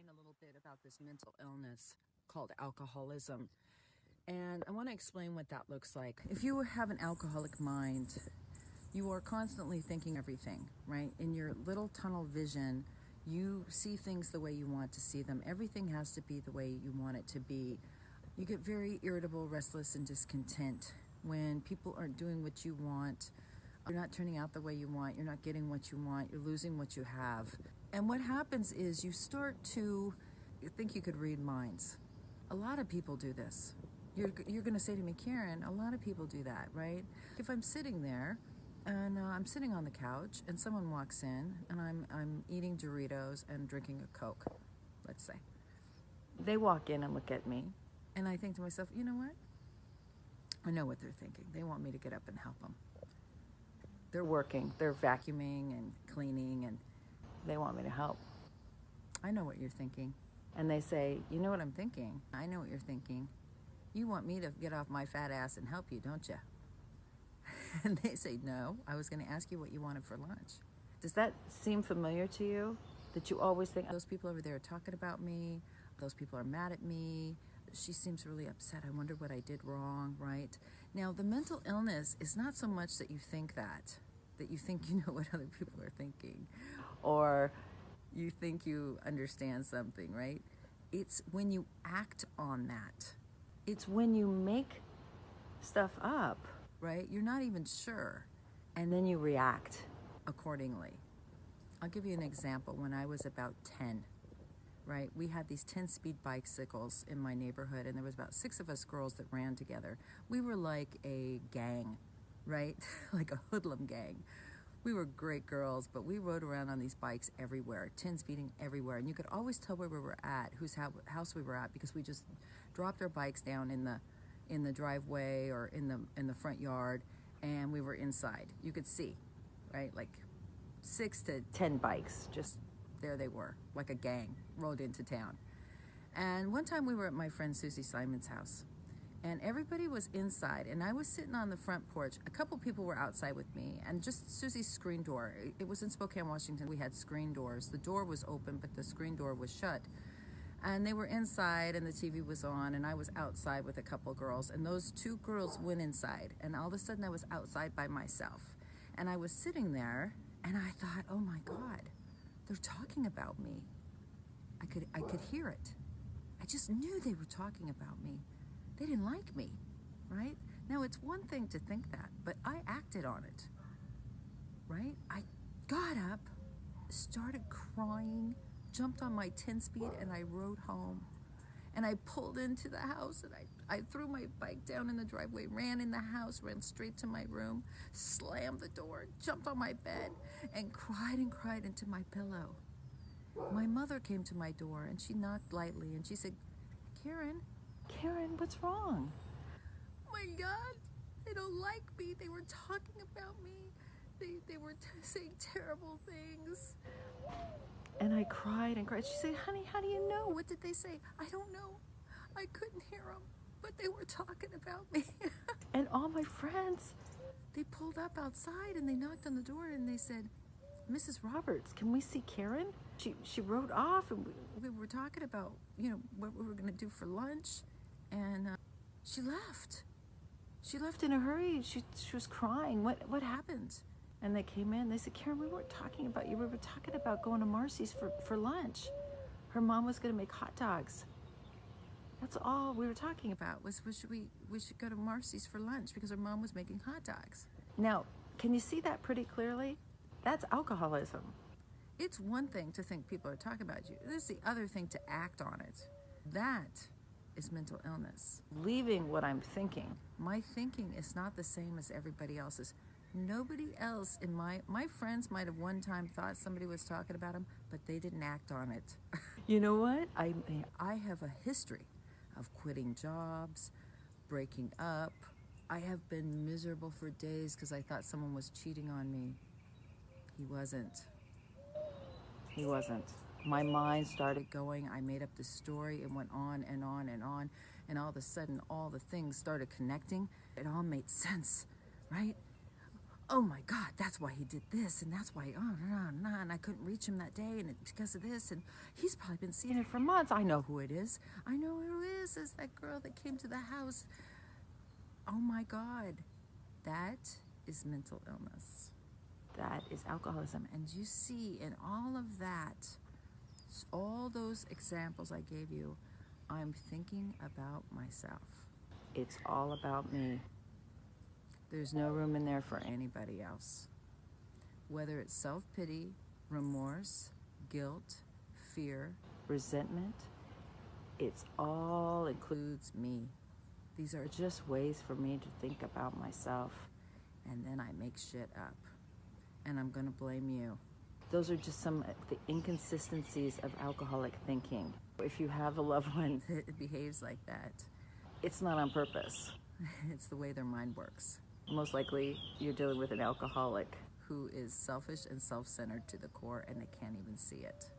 explain a little bit about this mental illness called alcoholism. And I want to explain what that looks like. If you have an alcoholic mind, you are constantly thinking everything, right? In your little tunnel vision, you see things the way you want to see them. Everything has to be the way you want it to be. You get very irritable, restless, and discontent when people aren't doing what you want. You're not turning out the way you want. You're not getting what you want. You're losing what you have. And what happens is you start to think you could read minds. A lot of people do this. You're going to say to me, Karen, a lot of people do that, right? If I'm sitting there and I'm sitting on the couch and someone walks in and I'm eating Doritos and drinking a Coke, let's say. They walk in and look at me and I think to myself, you know what? I know what they're thinking. They want me to get up and help them. They're working, they're vacuuming and cleaning, and they want me to help. I know what you're thinking. And they say, you know what I'm thinking? I know what you're thinking. You want me to get off my fat ass and help you, don't you? And they say, no, I was going to ask you what you wanted for lunch. Does that seem familiar to you? That you always think, those people over there are talking about me, those people are mad at me, she seems really upset, I wonder what I did wrong, right? Now, the mental illness is not so much that you think that you think you know what other people are thinking, or you think you understand something, right? It's when you act on that. It's when you make stuff up, right? You're not even sure, and then you react accordingly. I'll give you an example. When I was about 10, right, we had these 10-speed bicycles in my neighborhood, and there was about 6 of us girls that ran together. We were like a gang, right? Like a hoodlum gang. We were great girls, but we rode around on these bikes everywhere, 10-speeding everywhere, and you could always tell where we were at, whose house we were at, because we just dropped our bikes down in the driveway or in the front yard, and we were inside. You could see, right, like 6 to 10 bikes, just there they were, like a gang, rode into town. And one time we were at my friend Susie Simon's house, and everybody was inside, and I was sitting on the front porch. A couple people were outside with me, and just Susie's screen door. It was in Spokane, Washington. We had screen doors. The door was open, but the screen door was shut. And they were inside, and the TV was on, and I was outside with a couple girls, and those 2 girls went inside, and all of a sudden I was outside by myself. And I was sitting there, and I thought, oh my God, they're talking about me. I could hear it. I just knew they were talking about me. They didn't like me, right? Now, it's one thing to think that, but I acted on it, right? I got up, started crying, jumped on my 10-speed, and I rode home. And I pulled into the house, and I threw my bike down in the driveway, ran in the house, ran straight to my room, slammed the door, jumped on my bed, and cried into my pillow. My mother came to my door, and she knocked lightly, and she said, Karen, what's wrong? Oh my God, they don't like me. They were talking about me. They were saying terrible things. And I cried and cried. She said, honey, how do you know? What did they say? I don't know. I couldn't hear them, but they were talking about me. And all my friends, they pulled up outside and they knocked on the door and they said, Mrs. Roberts, can we see Karen? She rode off, and we were talking about, what we were going to do for lunch, and she left. She left in a hurry. She was crying. What happened? And they came in. They said, Karen, we weren't talking about you. We were talking about going to Marcy's for lunch. Her mom was going to make hot dogs. That's all we were talking about, was we should go to Marcy's for lunch because her mom was making hot dogs. Now, can you see that pretty clearly? That's alcoholism. It's one thing to think people are talking about you. This is the other thing to act on it. That is mental illness. Leaving what I'm thinking. My thinking is not the same as everybody else's. Nobody else in my friends might have one time thought somebody was talking about them, but they didn't act on it. You know what? I have a history of quitting jobs, breaking up. I have been miserable for days because I thought someone was cheating on me. He wasn't. My mind started going. I made up this story. It went on and on and on. And all of a sudden, all the things started connecting. It all made sense, right? oh my God, that's why he did this, and that's why, and I couldn't reach him that day, and it's because of this, and he's probably been seeing it for months. I know who it is. I know who it is. It's that girl that came to the house. Oh my God, that is mental illness. That is alcoholism. And you see in all of that, all those examples I gave you, I'm thinking about myself. It's all about me. There's no room in there for anybody else. Whether it's self-pity, remorse, guilt, fear, resentment, it's all includes me. These are just ways for me to think about myself, and then I make shit up. And I'm gonna blame you. Those are just some of the inconsistencies of alcoholic thinking. If you have a loved one that behaves like that, it's not on purpose. It's the way their mind works. Most likely, you're dealing with an alcoholic who is selfish and self-centered to the core, and they can't even see it.